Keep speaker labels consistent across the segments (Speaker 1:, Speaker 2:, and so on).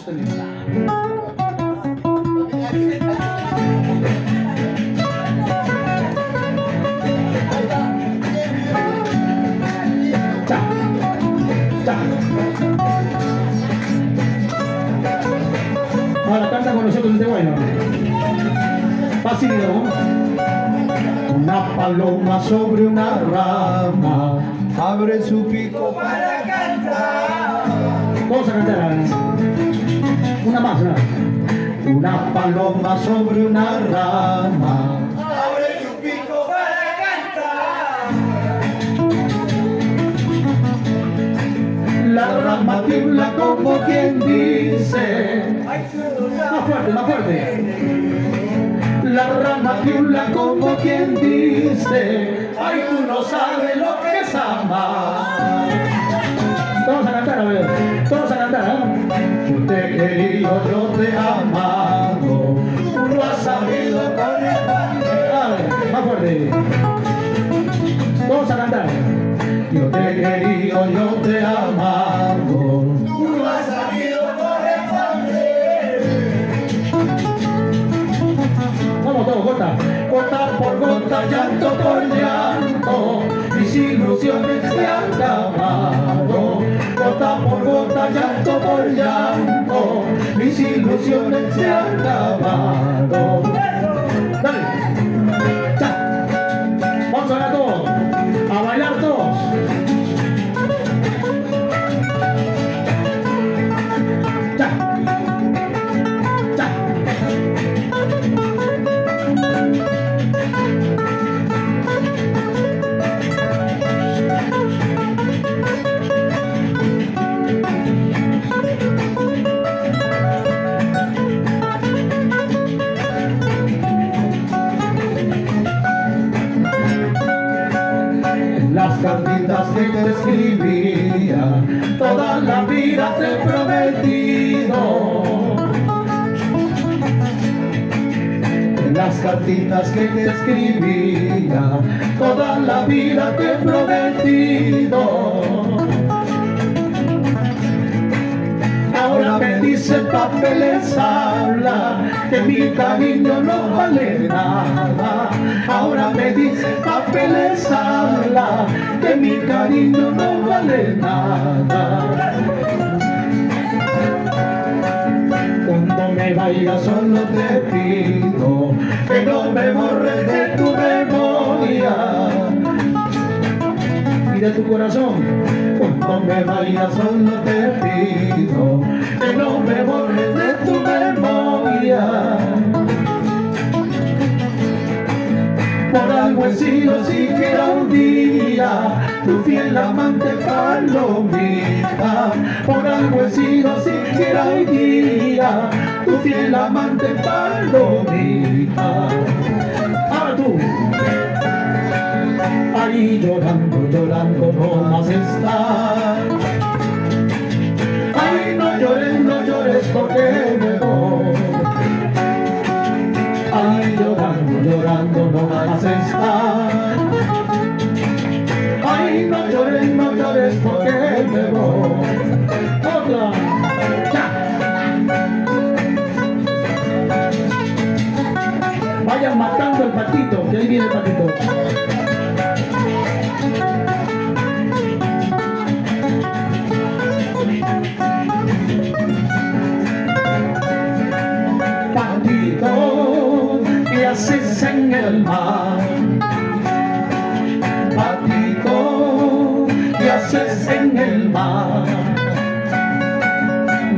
Speaker 1: sustenible. Ya, ya. Ahora canta con nosotros este bueno. Fácil, ¿no? Una paloma sobre una rama
Speaker 2: Abre su pico para cantar.
Speaker 1: vamos a cantar. Una más, una. Una paloma sobre una rama.
Speaker 2: Abre su pico para cantar.
Speaker 1: La rama tiembla como quien dice. Más fuerte, más fuerte. La rama tiembla como quien dice. Ay, tú no sabes lo que es amar. Todos a cantar, a ver. Todos a cantar, ¿eh? Yo te he querido, yo te he amado. Tú lo has sabido con el padre. Más fuerte. Todos a cantar. Yo te he querido, yo te he amado.
Speaker 2: Tú lo has sabido con el padre.
Speaker 1: Vamos todos, gota. Gota por gota, llanto por llanto. Mis ilusiones se han acabado. Gota por gota, llanto por llanto. Mis ilusiones se han acabado. Dale. Ya. Vamos a bailar todos. A bailar todos. Ya. Ya. Las cartitas que te escribía, toda la vida te he prometido. Las cartitas que te escribía, toda la vida te he prometido. Ahora me dicen papeles habla que mi cariño no vale nada. Ahora me dicen papeles habla que mi cariño no vale nada. Cuando me vaya solo te pido que no me borres de tu memoria y de tu corazón. Cuando me vaya solo te pido que no me borres de tu memoria. Por algo he sido siquiera un día tu fiel amante palomita. Por algo he sido siquiera un día tu fiel amante palomita. Ahora tú. Ahí llorando, llorando no más estás. Ay, no llores, no llores porque me voy. Ay, llorando, llorando no más estás. Ay, no llores, no llores porque me voy. Otra. Ya. Vayan matando el patito, que ahí viene el patito. Patito, ¿qué haces en el mar? Patito, ¿qué haces en el mar?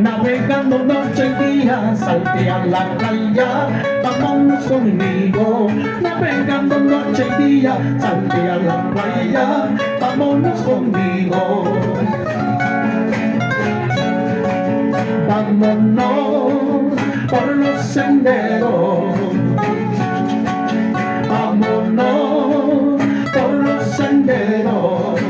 Speaker 1: Navegando noche y día, salte a la playa, vámonos conmigo. Navegando noche y día, salte a la playa, vámonos conmigo. Vámonos por los senderos, vámonos por los senderos,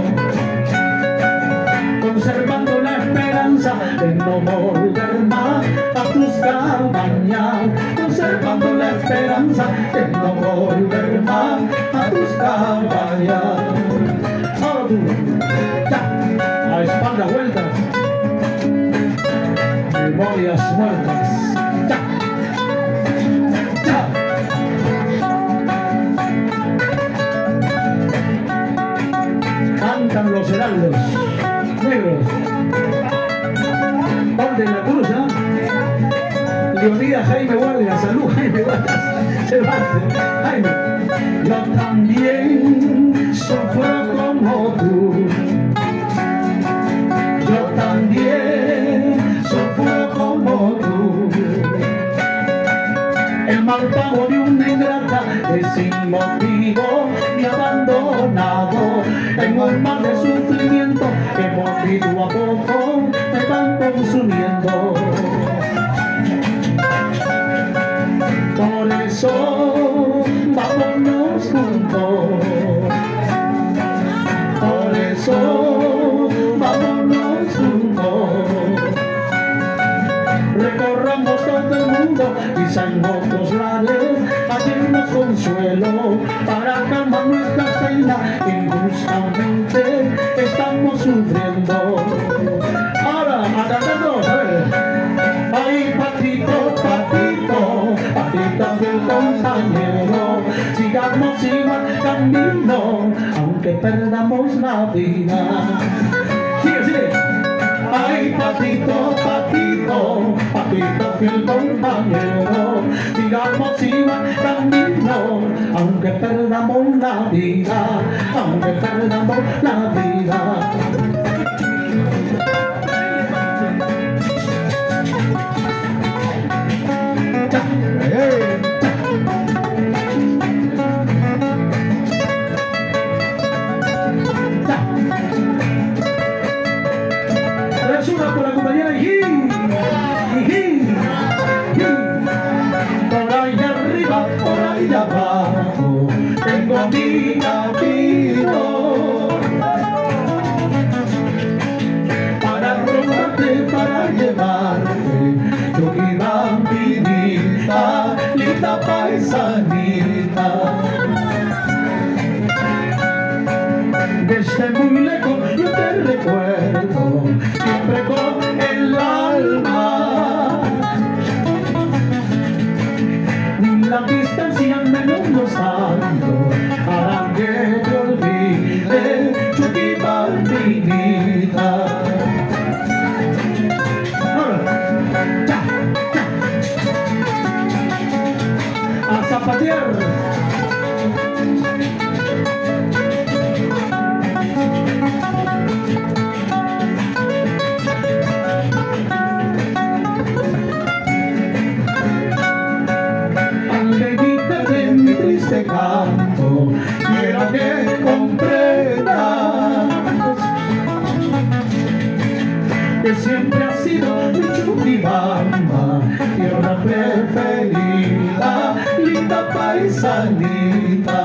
Speaker 1: conservando la esperanza de no volver más a tus cabañas, conservando la esperanza de no volver más a tus cabañas. Ahora tú, ya, a espalda vuelta. memorias muertas. ¡Cha! ¡Cha! Cantan los heraldos negros. Ponte la cruz, ¿ah? Leonidas Jaime Guardia, salud Jaime Guardia, Cervantes, Jaime. Yo también sufro como tú. Yo también sufro como tú. El mal pago de una ingrata es sin motivo y abandonado en un mar de sufrimiento que poquito a poco me van consumiendo. Por eso vámonos juntos. Por eso vámonos juntos. Recorramos todo el mundo, quizá en otros lares, hallarnos consuelo para calmar nuestras penas que injustamente estamos sufriendo. Ahora, acá a ver. Ay, patito, patito, patito del compañero, sigamos igual camino, aunque perdamos la vida. Sigue, sigue. Ay, patito, patito, patito fiel compañero, sigamos igual camino, aunque perdamos la vida, aunque perdamos la vida. Resuna por la compañera por ahí arriba, por ahí abajo, tengo mi camino para robarte, para llevarte, yo iba a vinita, linda paisanita. Desde muy lejos yo te recuerdo, siempre con el alma. Ni la distancia menos tanto hará que te olvide, Chuquibambinita. ¡Ya! ¡A zapatear! Este canto quiero que comprendas que siempre ha sido mi Chuquibamba, tierra preferida, linda paisanita.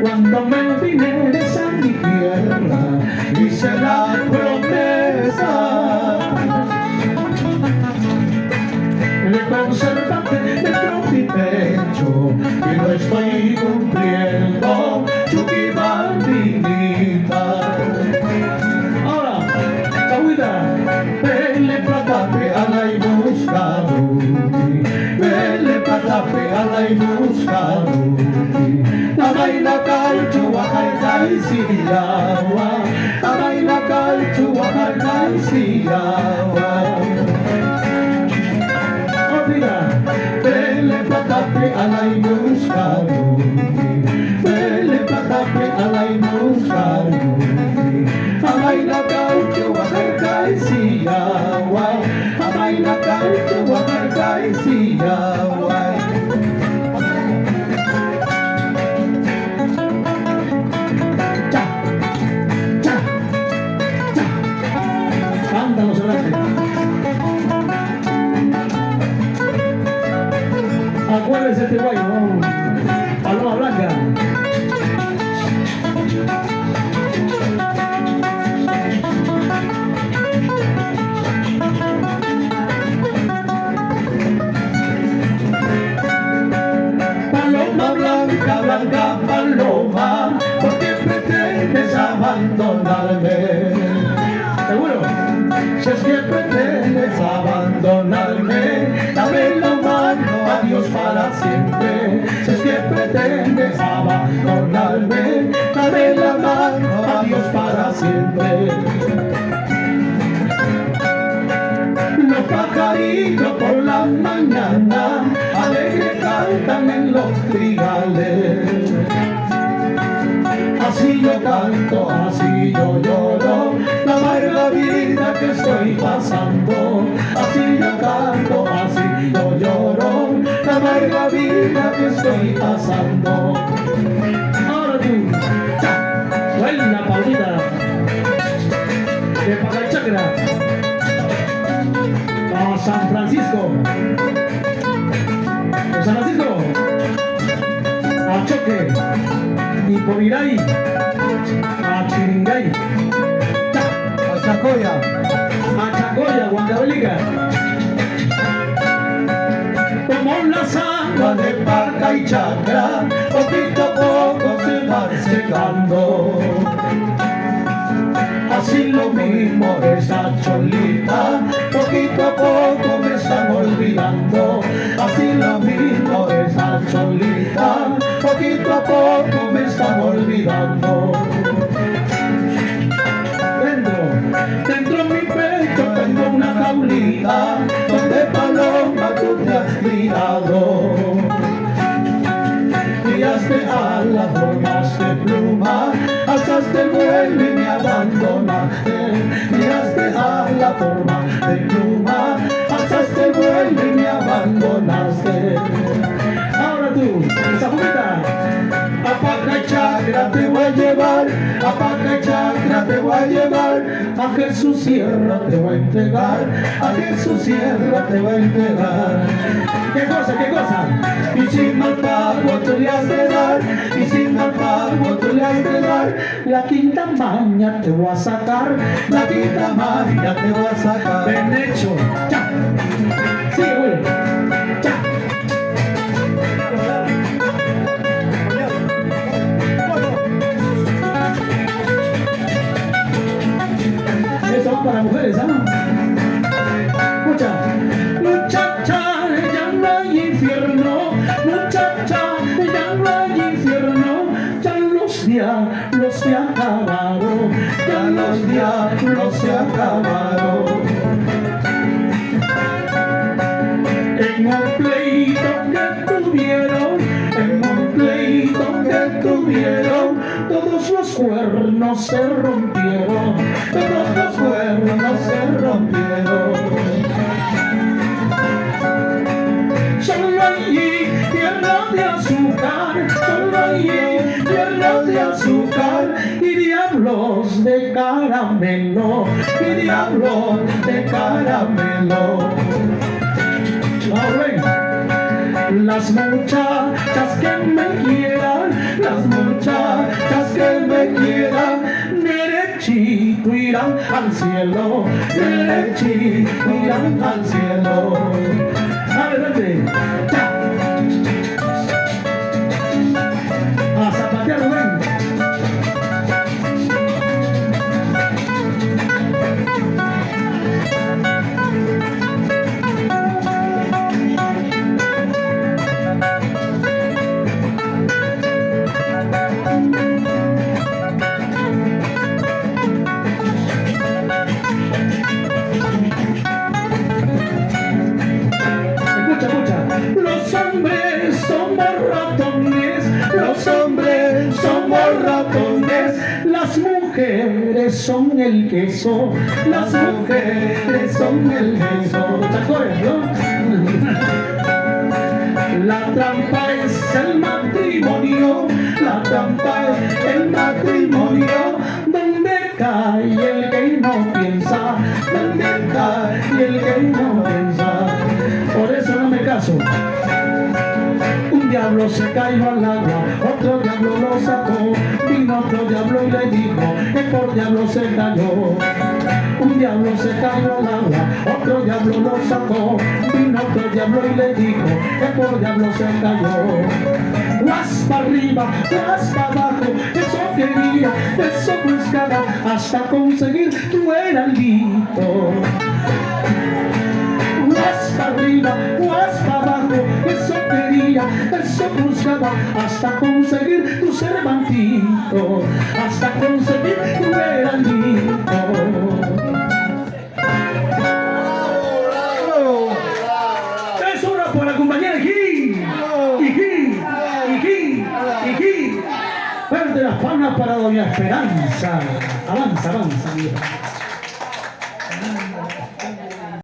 Speaker 1: Cuando me vinieres a mi tierra, hice la promesa de conservarte dentro mi pecho, y lo estoy cumpliendo, Chuquibambinita. Ahora, Chagüita, vele patape a la imuscaruti, vele patape a la imuscaruti, la vaina calchu wajarkai siyawa, la vaina calchu wajarkai siyawa. Vele patape a la imuscaruti, vele patape a la imuscaruti, a baila caucho, wajarkai siyawa, a baila caucho, wajarkai siyawa. Cha, cha, cha. Cántalo, Solante. Acuérdense este guayo, Paloma Blanca. Paloma blanca, blanca paloma, ¿por qué pretendes abandonarme? ¿Seguro? olvidarme, daré la mano a Dios para siempre. Los pajaritos por la mañana alegre cantan en los trigales. Así yo canto, así yo lloro, la amarga vida que estoy pasando. Así yo canto, así yo lloro, la amarga vida que estoy pasando. Ahora tú, cha, buena Paulita, de Pacachacra, a San Francisco, de San Francisco, a Choque, y Poviray, a Chiringay,
Speaker 2: A Chacoya.
Speaker 1: a Chacoya, Huancavelica. Como la sangre de Paca y Chacra, poquito a poco se va secando. Así lo mismo esa cholita, poquito a poco me están olvidando. Así lo mismo esa cholita, poquito a poco me están olvidando. Dentro mi pecho tengo una jaulita, donde paloma tú te has criado. Criaste alas, formaste pluma, alzaste el vuelo y me abandonaste. Criaste alas, formaste pluma, alzaste el vuelo y me abandonaste. Ahora tú, esa jugueta, a Paca y Chacra te voy a llevar, a Paca y Chacra te voy a llevar, a Jesús Sierra te voy a entregar, a Jesús Sierra te voy a entregar. ¿Qué cosa, qué cosa? Y sin mal pago tú le has de dar, y sin mal pago tú le has de dar, la quinta maña te voy a sacar, la quinta maña te voy a sacar. Ven hecho, cha, sigue güey, cha. Eso va para mujeres, ¿ah? Escucha. Muchacha, ya no hay infierno. Muchacha, ya no hay infierno. Ya los diablos se acabaron. Ya los diablos se acabaron. En un pleito que tuvieron, en un pleito que tuvieron, todos los cuernos se rompieron, todos los cuernos se rompieron. Solo allí tierra de azúcar, solo allí tierra de azúcar, y diablos de caramelo, y diablos de caramelo. Las muchachas que me quieran, las muchachas que me quieran, derechito irán al cielo, derechito irán al cielo. Adelante. A zapatear, Rubén. Los hombres somos ratones, los hombres somos ratones, las mujeres son el queso, las mujeres son el queso. ¿Te acuerdas, no? La trampa es el matrimonio, la trampa es el matrimonio, donde cae el que no piensa, donde cae el que no piensa. Por eso no me caso. Un diablo se cayó al agua, otro diablo lo sacó, vino otro diablo y le dijo que por diablo se cayó. Un diablo se cayó al agua, otro diablo lo sacó, vino otro diablo y le dijo que por diablo se cayó. Guas para arriba, guas para abajo, eso quería, eso buscaba, hasta conseguir tu heralito. Guas para arriba, guas para abajo, eso quería, eso buscaba hasta conseguir tu Cervantino, hasta conseguir tu veranito. Es hora por la compañera Iki. Fuerte las palmas para Doña Esperanza. Avanza, avanza, mira.